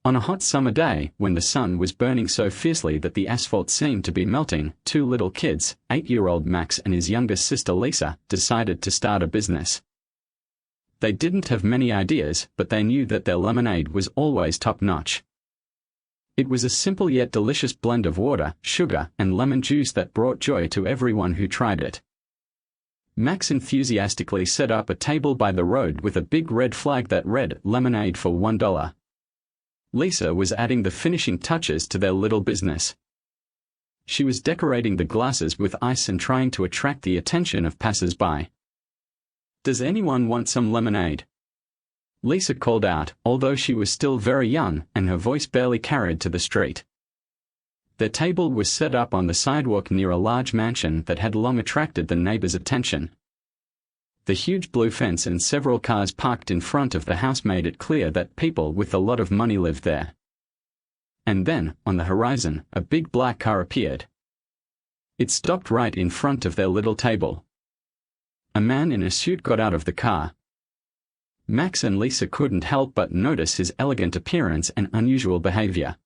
On a hot summer day, when the sun was burning so fiercely that the asphalt seemed to be melting, two little kids, 8-year-old Max and his younger sister Lisa, decided to start a business. They didn't have many ideas, but they knew that their lemonade was always top-notch. It was a simple yet delicious blend of water, sugar, and lemon juice that brought joy to everyone who tried it. Max enthusiastically set up a table by the road with a big red flag that read, "Lemonade for $1." Lisa was adding the finishing touches to their little business. She was decorating the glasses with ice and trying to attract the attention of passers-by. "Does anyone want some lemonade?" Lisa called out, although she was still very young and her voice barely carried to the street. Their table was set up on the sidewalk near a large mansion that had long attracted the neighbors' attention. The huge blue fence and several cars parked in front of the house made it clear that people with a lot of money lived there. And then, on the horizon, a big black car appeared. It stopped right in front of their little table. A man in a suit got out of the car. Max and Lisa couldn't help but notice his elegant appearance and unusual behavior.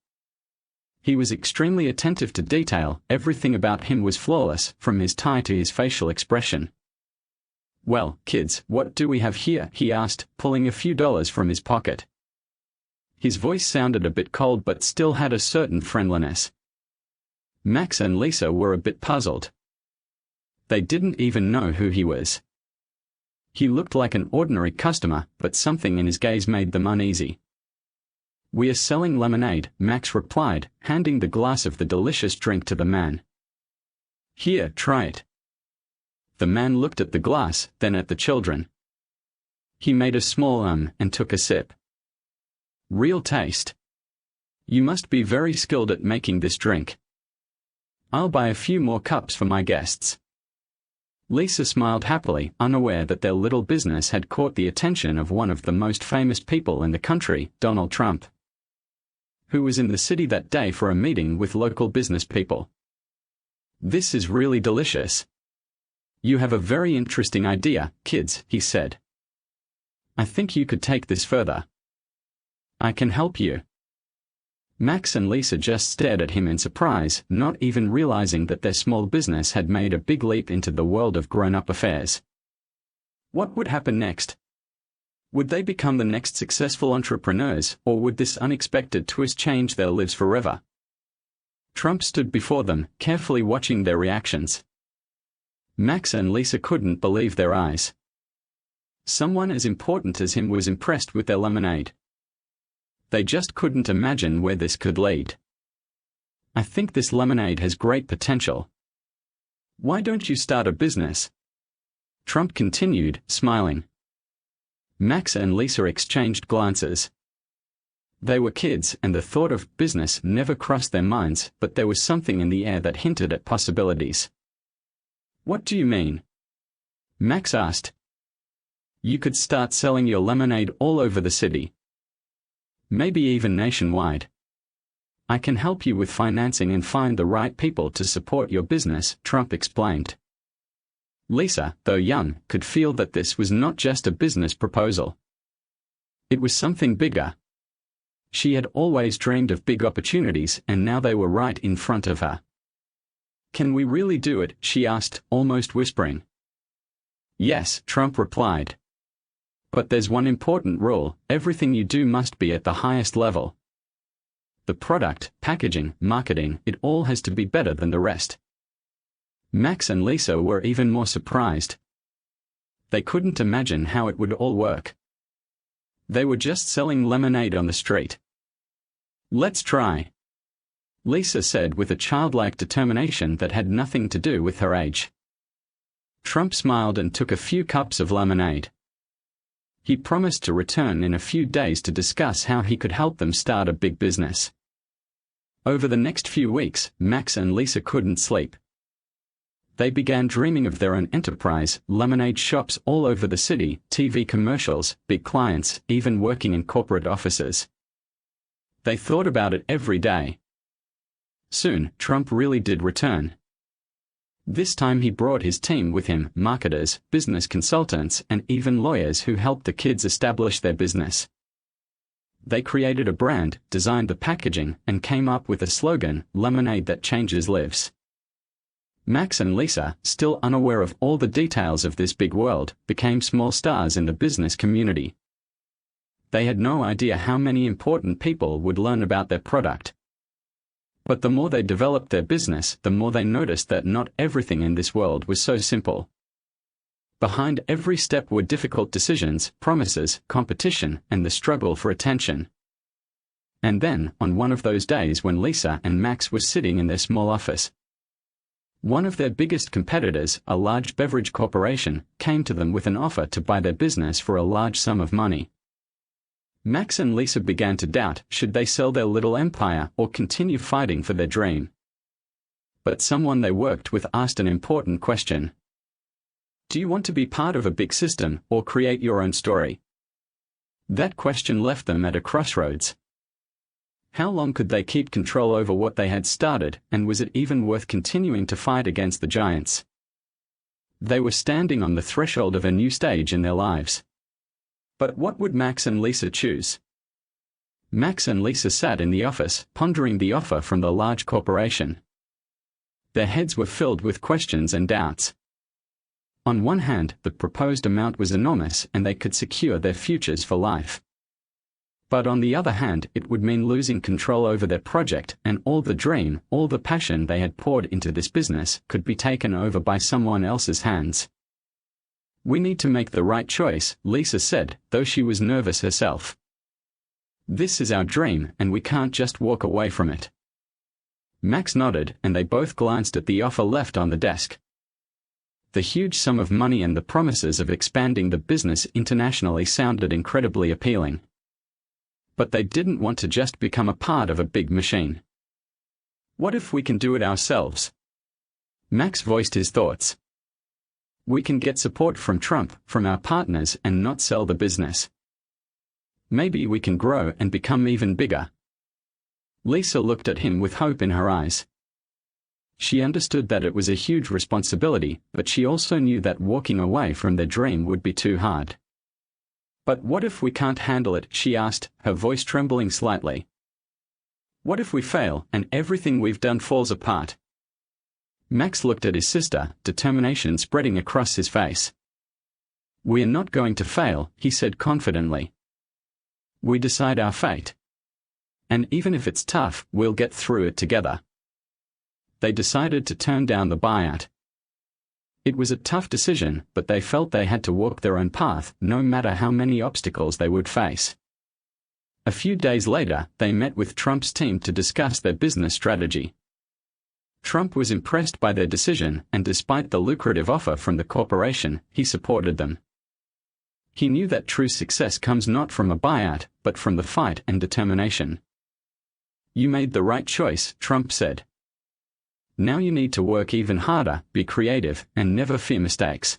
He was extremely attentive to detail. Everything about him was flawless, from his tie to his facial expression. "Well, kids, what do we have here?" he asked, pulling a few dollars from his pocket. His voice sounded a bit cold but still had a certain friendliness. Max and Lisa were a bit puzzled. They didn't even know who he was. He looked like an ordinary customer, but something in his gaze made them uneasy. "We are selling lemonade," Max replied, handing the glass of the delicious drink to the man. "Here, try it." The man looked at the glass, then at the children. He made a small and took a sip. "Real taste. You must be very skilled at making this drink. I'll buy a few more cups for my guests." Lisa smiled happily, unaware that their little business had caught the attention of one of the most famous people in the country, Donald Trump, who was in the city that day for a meeting with local business people. "This is really delicious. You have a very interesting idea, kids," he said. "I think you could take this further. I can help you." Max and Lisa just stared at him in surprise, not even realizing that their small business had made a big leap into the world of grown-up affairs. What would happen next? Would they become the next successful entrepreneurs, or would this unexpected twist change their lives forever? Trump stood before them, carefully watching their reactions. Max and Lisa couldn't believe their eyes. Someone as important as him was impressed with their lemonade. They just couldn't imagine where this could lead. "I think this lemonade has great potential. Why don't you start a business?" Trump continued, smiling. Max and Lisa exchanged glances. They were kids, and the thought of business never crossed their minds, but there was something in the air that hinted at possibilities. "What do you mean?" Max asked. "You could start selling your lemonade all over the city. Maybe even nationwide. I can help you with financing and find the right people to support your business," Trump explained. Lisa, though young, could feel that this was not just a business proposal. It was something bigger. She had always dreamed of big opportunities, and now they were right in front of her. "Can we really do it?" she asked, almost whispering. "Yes," Trump replied. "But there's one important rule: everything you do must be at the highest level. The product, packaging, marketing, it all has to be better than the rest." Max and Lisa were even more surprised. They couldn't imagine how it would all work. They were just selling lemonade on the street. "Let's try," Lisa said with a childlike determination that had nothing to do with her age. Trump smiled and took a few cups of lemonade. He promised to return in a few days to discuss how he could help them start a big business. Over the next few weeks, Max and Lisa couldn't sleep. They began dreaming of their own enterprise, lemonade shops all over the city, TV commercials, big clients, even working in corporate offices. They thought about it every day. Soon, Trump really did return. This time he brought his team with him, marketers, business consultants, and even lawyers who helped the kids establish their business. They created a brand, designed the packaging, and came up with a slogan, "Lemonade that changes lives." Max and Lisa, still unaware of all the details of this big world, became small stars in the business community. They had no idea how many important people would learn about their product. But the more they developed their business, the more they noticed that not everything in this world was so simple. Behind every step were difficult decisions, promises, competition, and the struggle for attention. And then, on one of those days when Lisa and Max were sitting in their small office, one of their biggest competitors, a large beverage corporation, came to them with an offer to buy their business for a large sum of money. Max and Lisa began to doubt, should they sell their little empire or continue fighting for their dream? But someone they worked with asked an important question. Do you want to be part of a big system or create your own story? That question left them at a crossroads. How long could they keep control over what they had started, and was it even worth continuing to fight against the giants? They were standing on the threshold of a new stage in their lives. But what would Max and Lisa choose? Max and Lisa sat in the office, pondering the offer from the large corporation. Their heads were filled with questions and doubts. On one hand, the proposed amount was enormous and they could secure their futures for life. But on the other hand, it would mean losing control over their project, and all the dream, all the passion they had poured into this business could be taken over by someone else's hands. We need to make the right choice, Lisa said, though she was nervous herself. This is our dream, and we can't just walk away from it. Max nodded, and they both glanced at the offer left on the desk. The huge sum of money and the promises of expanding the business internationally sounded incredibly appealing. But they didn't want to just become a part of a big machine. What if we can do it ourselves? Max voiced his thoughts. We can get support from Trump, from our partners, and not sell the business. Maybe we can grow and become even bigger. Lisa looked at him with hope in her eyes. She understood that it was a huge responsibility, but she also knew that walking away from their dream would be too hard. But what if we can't handle it, she asked, her voice trembling slightly. What if we fail, and everything we've done falls apart? Max looked at his sister, determination spreading across his face. We are not going to fail, he said confidently. We decide our fate. And even if it's tough, we'll get through it together. They decided to turn down the buyout. It was a tough decision, but they felt they had to walk their own path, no matter how many obstacles they would face. A few days later, they met with Trump's team to discuss their business strategy. Trump was impressed by their decision, and despite the lucrative offer from the corporation, he supported them. He knew that true success comes not from a buyout, but from the fight and determination. You made the right choice, Trump said. Now you need to work even harder, be creative, and never fear mistakes.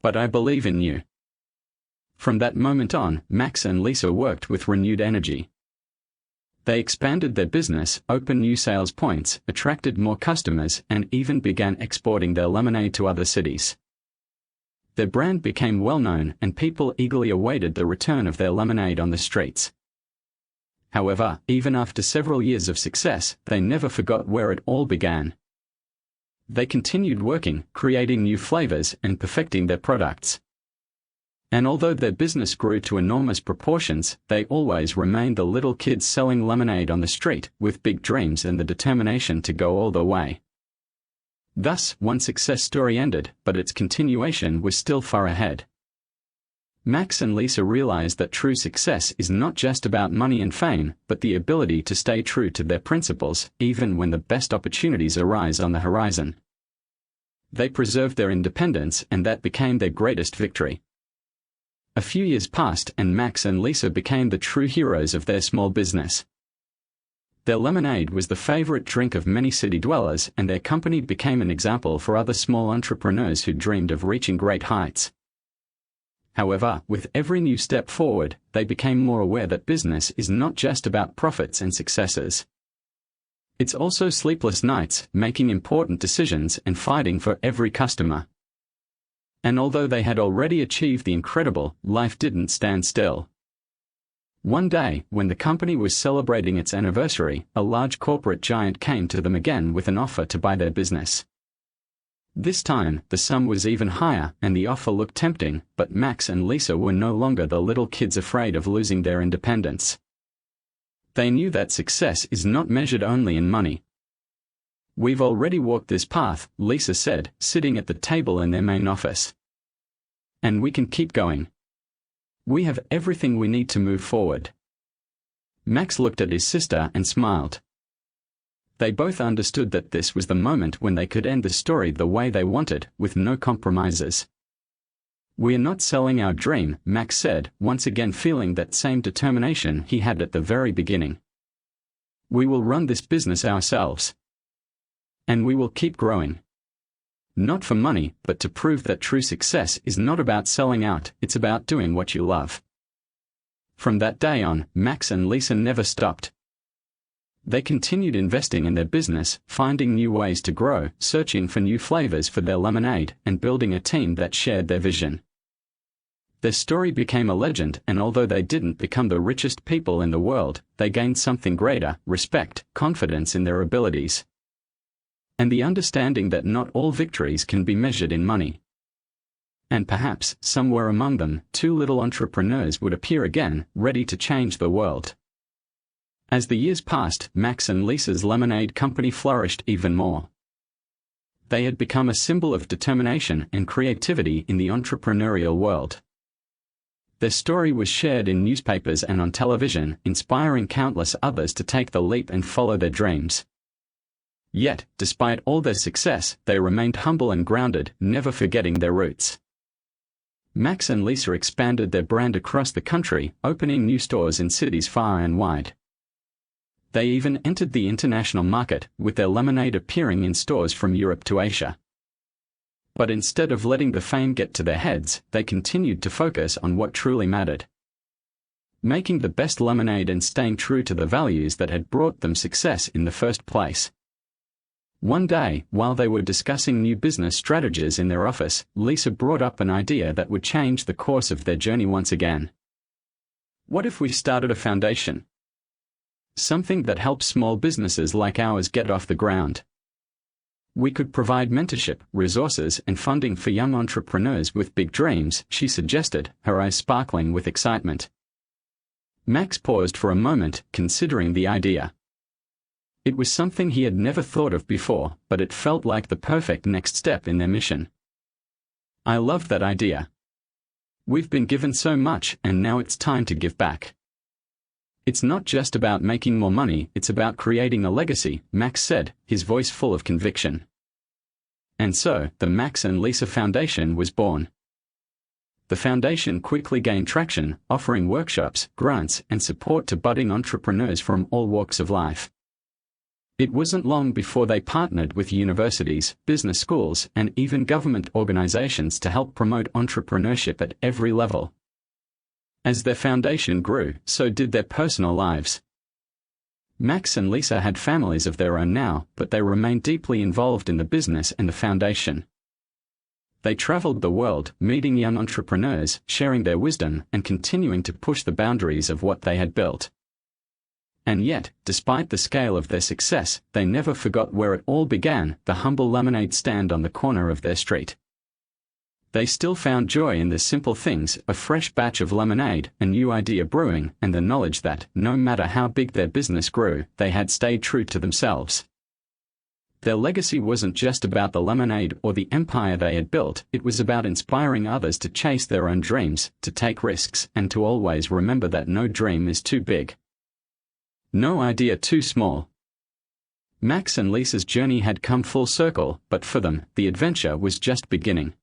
But I believe in you. From that moment on, Max and Lisa worked with renewed energy. They expanded their business, opened new sales points, attracted more customers, and even began exporting their lemonade to other cities. Their brand became well known, and people eagerly awaited the return of their lemonade on the streets. However, even after several years of success, they never forgot where it all began. They continued working, creating new flavors, and perfecting their products. And although their business grew to enormous proportions, they always remained the little kids selling lemonade on the street, with big dreams and the determination to go all the way. Thus, one success story ended, but its continuation was still far ahead. Max and Lisa realized that true success is not just about money and fame, but the ability to stay true to their principles, even when the best opportunities arise on the horizon. They preserved their independence, and that became their greatest victory. A few years passed, and Max and Lisa became the true heroes of their small business. Their lemonade was the favorite drink of many city dwellers, and their company became an example for other small entrepreneurs who dreamed of reaching great heights. However, with every new step forward, they became more aware that business is not just about profits and successes. It's also sleepless nights, making important decisions, and fighting for every customer. And although they had already achieved the incredible, life didn't stand still. One day, when the company was celebrating its anniversary, a large corporate giant came to them again with an offer to buy their business. This time, the sum was even higher, and the offer looked tempting, but Max and Lisa were no longer the little kids afraid of losing their independence. They knew that success is not measured only in money. "We've already walked this path," Lisa said, sitting at the table in their main office. "And we can keep going. We have everything we need to move forward." Max looked at his sister and smiled. They both understood that this was the moment when they could end the story the way they wanted, with no compromises. "We're not selling our dream," Max said, once again feeling that same determination he had at the very beginning. "We will run this business ourselves. And we will keep growing. Not for money, but to prove that true success is not about selling out, it's about doing what you love." From that day on, Max and Lisa never stopped. They continued investing in their business, finding new ways to grow, searching for new flavors for their lemonade, and building a team that shared their vision. Their story became a legend, and although they didn't become the richest people in the world, they gained something greater: respect, confidence in their abilities, and the understanding that not all victories can be measured in money. And perhaps, somewhere among them, two little entrepreneurs would appear again, ready to change the world. As the years passed, Max and Lisa's lemonade company flourished even more. They had become a symbol of determination and creativity in the entrepreneurial world. Their story was shared in newspapers and on television, inspiring countless others to take the leap and follow their dreams. Yet, despite all their success, they remained humble and grounded, never forgetting their roots. Max and Lisa expanded their brand across the country, opening new stores in cities far and wide. They even entered the international market, with their lemonade appearing in stores from Europe to Asia. But instead of letting the fame get to their heads, they continued to focus on what truly mattered: making the best lemonade and staying true to the values that had brought them success in the first place. One day, while they were discussing new business strategies in their office, Lisa brought up an idea that would change the course of their journey once again. "What if we started a foundation? Something that helps small businesses like ours get off the ground. We could provide mentorship, resources, and funding for young entrepreneurs with big dreams," she suggested, her eyes sparkling with excitement. Max paused for a moment, considering the idea. It was something he had never thought of before, but it felt like the perfect next step in their mission. "I love that idea. We've been given so much, and now it's time to give back. It's not just about making more money, it's about creating a legacy," Max said, his voice full of conviction. And so, the Max and Lisa Foundation was born. The foundation quickly gained traction, offering workshops, grants, and support to budding entrepreneurs from all walks of life. It wasn't long before they partnered with universities, business schools, and even government organizations to help promote entrepreneurship at every level. As their foundation grew, so did their personal lives. Max and Lisa had families of their own now, but they remained deeply involved in the business and the foundation. They traveled the world, meeting young entrepreneurs, sharing their wisdom, and continuing to push the boundaries of what they had built. And yet, despite the scale of their success, they never forgot where it all began: the humble lemonade stand on the corner of their street. They still found joy in the simple things: a fresh batch of lemonade, a new idea brewing, and the knowledge that, no matter how big their business grew, they had stayed true to themselves. Their legacy wasn't just about the lemonade or the empire they had built, it was about inspiring others to chase their own dreams, to take risks, and to always remember that no dream is too big. No idea too small. Max and Lisa's journey had come full circle, but for them, the adventure was just beginning.